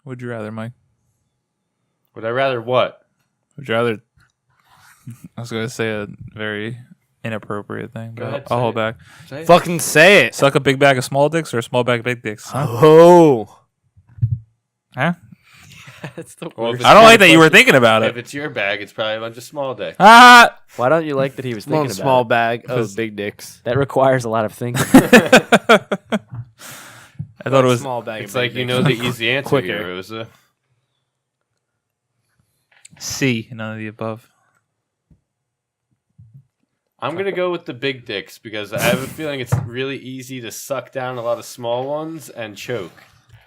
Would you rather, Mike? Would I rather what? Would you rather? I was going to say a very inappropriate thing, Go but ahead, I'll say hold it. back. Say it. Fucking say it. Suck a big bag of small dicks or a small bag of big dicks? Huh? Oh. Huh? That's the Well, if worst. it's I don't kind like of that you were question- thinking about If it. it's your bag, it's probably a bunch of small dicks. Ah! Why don't you like that he was thinking One about small it? bag of Because- big dicks. That requires a lot of thinking. I thought it was. small bag. It's of big like you dicks. know the easy answer Quicker. here, Rosa. C, none of the above. I'm gonna go with the big dicks because I have a feeling it's really easy to suck down a lot of small ones and choke.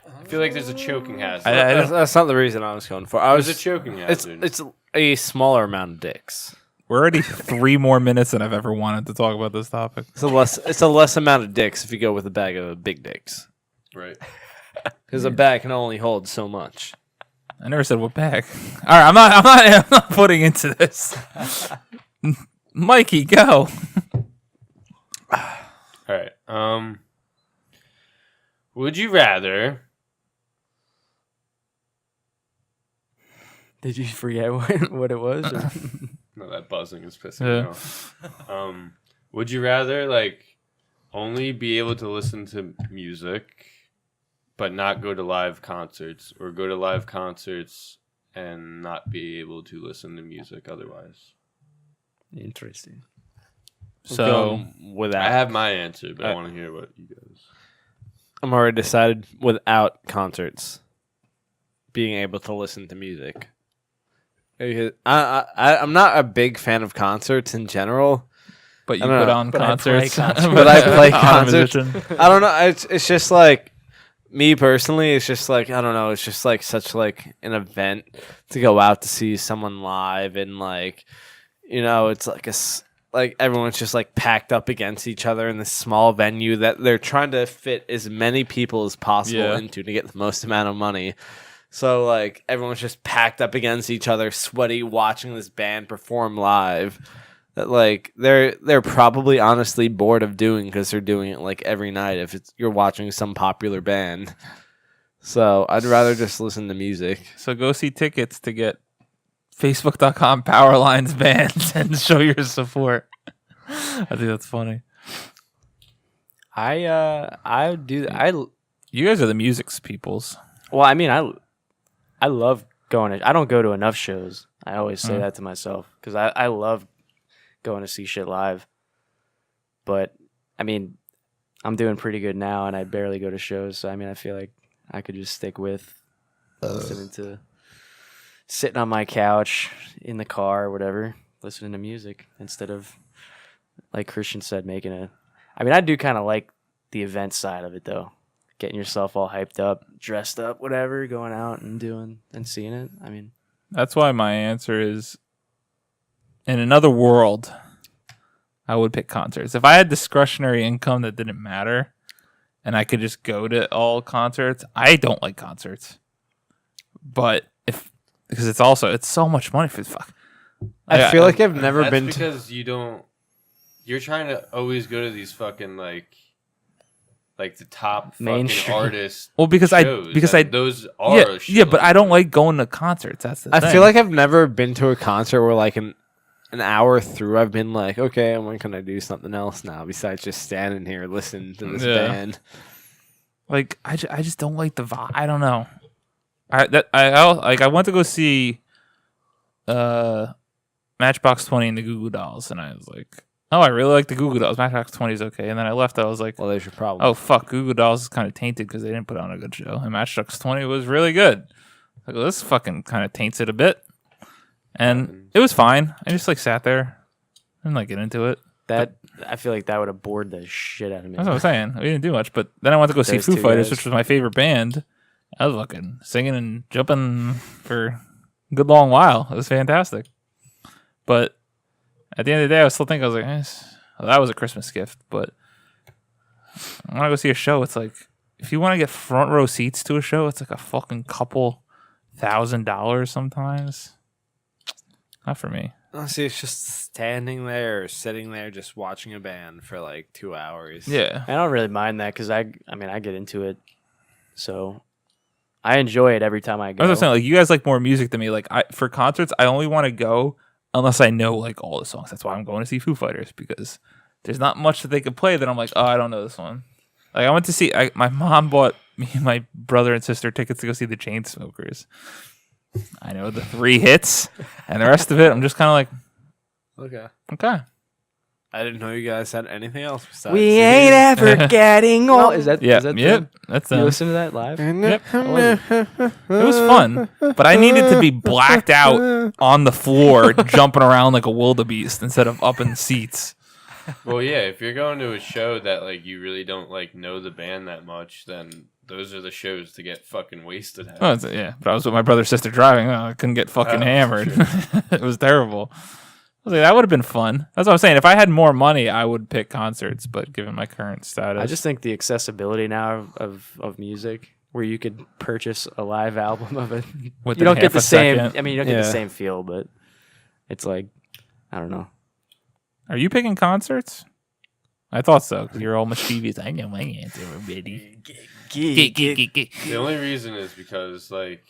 I feel like there's a choking hazard. That's not the reason I was going for. I was There's a choking It's hazard. it's a smaller amount of dicks. We're already 3 more minutes than I've ever wanted to talk about this topic. It's a less amount of dicks if you go with a bag of big dicks. Right. Because a bag can only hold so much. I never said what bag. All right, I'm not putting into this. Mikey, go. All right. Would you rather? Did you forget what it was? Or? No, that buzzing is pissing me off. Would you rather only be able to listen to music, but not go to live concerts, or go to live concerts and not be able to listen to music otherwise? Interesting. So, without, I have my answer, but I want to hear what you guys. I'm already decided without concerts, being able to listen to music. I'm not a big fan of concerts in general. but you I don't put know. on But I concerts. play concerts. But I play I'm a concerts. musician. I don't know. It's just like me personally. It's just like I don't know. It's just like such like an event to go out to see someone live and it's like like everyone's just like packed up against each other in this small venue that they're trying to fit as many people as possible Yeah. into to get the most amount of money. So like everyone's just packed up against each other, sweaty, watching this band perform live. That like they're probably honestly bored of doing because they're doing it like every night if you're watching some popular band. So I'd rather just listen to music. So go see tickets to get Facebook.com Powerlines bands and show your support. I think that's funny. I do. You guys are the music's peoples. Well, I mean, I love going to. I don't go to enough shows. I always say that to myself because I love going to see shit live. But I mean, I'm doing pretty good now, and I barely go to shows. So I mean, I feel like I could just stick with listening to, sitting on my couch in the car or whatever, listening to music instead of, like Christian said, making a. I mean, I do kind of like the event side of it though. Getting yourself all hyped up, dressed up, whatever, going out and doing and seeing it. I mean, That's why my answer is in another world, I would pick concerts. If I had discretionary income that didn't matter and I could just go to all concerts, I don't like concerts. But because it's so much money for fuck. I feel like I've never That's been because you don't. You're trying to always go to these fucking like the top fucking Mainstream. artists. Well, because shows, those are yeah, shit but like I don't that. like going to concerts. That's the thing. I feel like I've never been to a concert where like an hour through I've been like, okay, when can I do something else now besides just standing here listening to this Yeah. band? Like I just don't like the vibe. I don't know. I went to go see Matchbox 20 and the Goo Goo Dolls, and I was like, oh, I really like the Goo Goo Dolls. Matchbox 20 is okay. And then I left. I was like, Well, there's your problem. oh fuck, Goo Goo Dolls is kind of tainted because they didn't put on a good show. And Matchbox 20 was really good. Like, well, this fucking kind of taints it a bit. And it was fine. I just like sat there and like get into it. that I feel like that would have bored the shit out of me. That's what I'm saying. We didn't do much, but then I went to go see Those Foo two Fighters, guys. which was my favorite band. I was fucking singing and jumping for a good long while. It was fantastic. But at the end of the day, I was still thinking, I was like, well, that was a Christmas gift. But I want to go see a show. It's like, if you want to get front row seats to a show, it's like a fucking couple $1,000 sometimes. Not for me. Honestly, it's just standing there or sitting there just watching a band for like 2 hours. Yeah. I don't really mind that because I mean, I get into it. So I enjoy it every time I go. I was saying, like, you guys like more music than me. Like, for concerts, I only want to go unless I know like all the songs. That's why I'm going to see Foo Fighters, because there's not much that they could play that I'm like, oh, I don't know this one. Like, I went to see. My mom bought me and my brother and sister tickets to go see the Chainsmokers. I know the 3 hits, and the rest of it, I'm just kind of like, okay. I didn't know you guys had anything else besides. We ain't ever getting old. Is that? Yeah, Is that that's you listen to that live? Yep. It was fun, but I needed to be blacked out on the floor, jumping around like a wildebeest instead of up in seats. Well, yeah, if you're going to a show that like you really don't like know the band that much, then those are the shows to get fucking wasted at. Oh, yeah, but I was with my brother sister driving. I couldn't get fucking hammered. It was terrible. I was like, that would have been fun. That's what I'm saying. If I had more money, I would pick concerts. But given my current status, I just think the accessibility now of music, where you could purchase a live album of it, Within you don't get half the a same. second. I mean, you don't get the same feel, but it's like, I don't know. Are you picking concerts? I thought so. 'Cause you're all mischievous. I know my answer already. The only reason is because like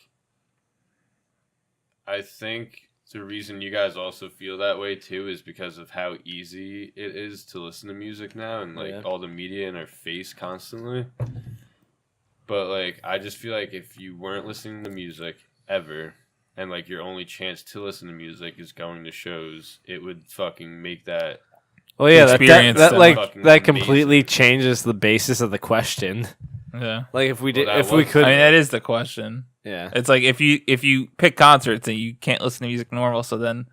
I think the reason you guys also feel that way too is because of how easy it is to listen to music now, and like all the media in our face constantly. But like I just feel like if you weren't listening to music ever, and like your only chance to listen to music is going to shows, it would fucking make that. Well, yeah, experience that like fucking that amazing. completely changes the basis of the question. Yeah. Like if we did, Well, that if we was- could, I mean, that is the question. yeah. It's like if you pick concerts and you can't listen to music normal, so then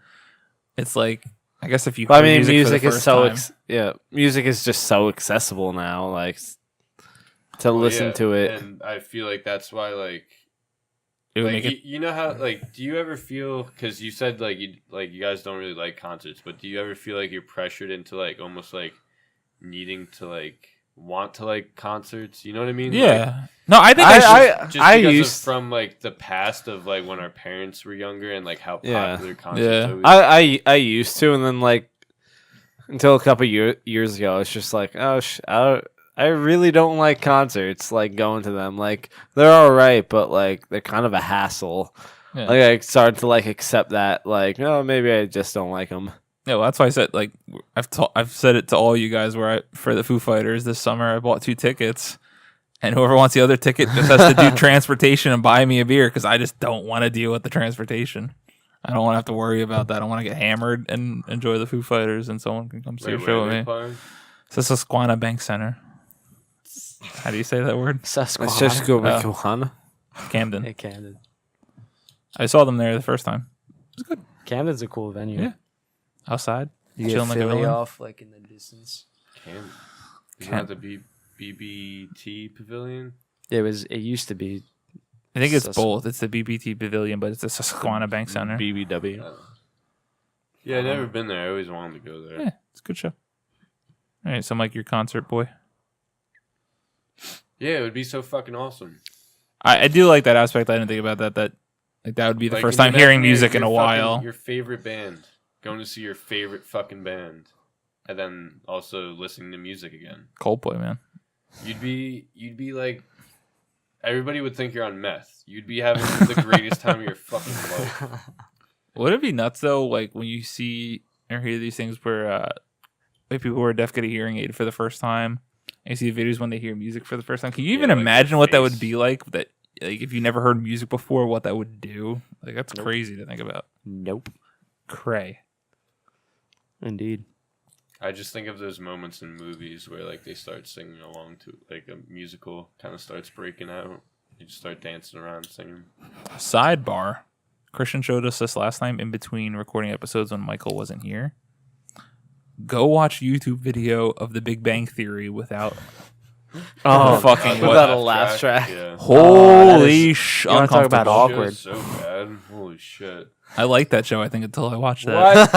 it's like, I guess if you. But I heard mean, music for the is first so time- music is just so accessible now. Like to listen Yeah, to it. and I feel like that's why like. it would Like, make it. you know how like do you ever feel, because you said like you guys don't really like concerts, but do you ever feel like you're pressured into like almost like needing to like want to like concerts, you know what I mean? Yeah. No, I think I Just because used of from like the past of like when our parents were younger and like how Yeah. popular concerts Yeah. always. I used to, and then like until a couple years ago, it's just like I really don't like concerts. Like going to them, like they're all right, but like they're kind of a hassle. Yeah. Like I started to like accept that. Like no, maybe I just don't like them. Yeah, well, that's why I said, like, I've said it to all you guys where for the Foo Fighters this summer, I bought 2 tickets, and whoever wants the other ticket just has to do transportation and buy me a beer, because I just don't want to deal with the transportation. I don't want to have to worry about that. I want to get hammered and enjoy the Foo Fighters, and someone can come see a Wait, show where with are they me. playing? It's the Susquehanna Bank Center. How do you say that word? Susquehanna. Let's just go Oh. with Johanna. Camden. Hey, Camden. I saw them there the first time. Camden's a cool venue. Yeah. Outside. You get Chilling like a Philly villain. off like in the distance. Isn't that the BBT Pavilion? It used to be. I think it's Sus- both. It's the BBT Pavilion, but it's the Susquehanna Bank Center. BBW. Yeah, I've never been there. I always wanted to go there. Yeah, it's a good show. All right, so Mike, your concert boy. Yeah, it would be so fucking awesome. I do like that aspect. I didn't think about that. That would be the Like, first can time you hearing imagine music in your a fucking- while. Your favorite band, going to see your favorite fucking band, and then also listening to music again. Coldplay, man. You'd be like, everybody would think you're on meth. You'd be having the greatest time of your fucking life. Would it be nuts though? Like when you see or hear these things where like people who are deaf get a hearing aid for the first time. And you see videos when they hear music for the first time. Can you even like imagine their what that face. would be like? That like if you never heard music before, what that would do? Like that's crazy to think about. Nope. Cray. Indeed. I just think of those moments in movies where like they start singing along to like a musical kind of starts breaking out. You just start dancing around singing. Sidebar. Christian showed us this last time in between recording episodes when Michael wasn't here. Go watch YouTube video of The Big Bang Theory without fucking without what? a laugh track. Yeah. Holy you wanna talk about uncomfortable. awkward. Show's so bad. Holy shit. I liked that show, I think, until I watched that.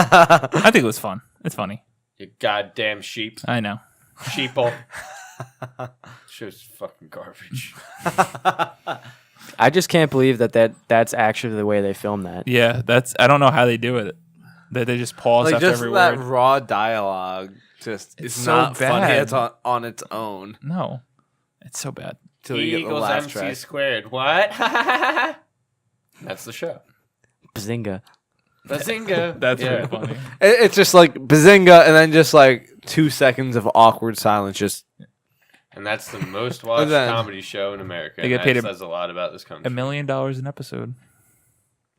What? I think it was fun. It's funny. You goddamn sheep. I know. Sheeple. Show's fucking garbage. I just can't believe that's actually the way they filmed that. Yeah, I don't know how they do it. That they just pause Like after just every that word. raw dialogue, just It's it's so not funny. bad. It's on its own. No. It's so bad. till E you get the equals laugh MC track. squared. What? That's the show. Bazinga. Bazinga. That's yeah. pretty funny. It's just like bazinga, and then just like 2 seconds of awkward silence. Just And that's the most watched then- comedy show in America. They get and paid that says a lot about this country. $1 million an episode.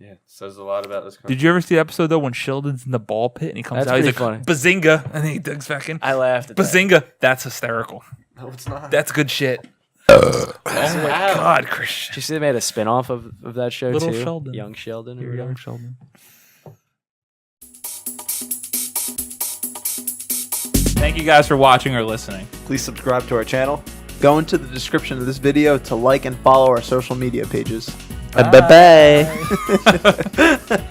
Yeah, it says a lot about this country. Did you ever see the episode though when Sheldon's in the ball pit and he comes That's out? He's like, pretty "Bazinga!" and then he digs back in. I laughed at that. Bazinga! That's hysterical. No, it's not. That's good shit. Oh my Wow. God, Did Christian! you see they made a spin-off of that show Little too? Sheldon. Young Sheldon. or You're whatever. young Sheldon. Thank you guys for watching or listening. Please subscribe to our channel. Go into the description of this video to like and follow our social media pages. bye bye.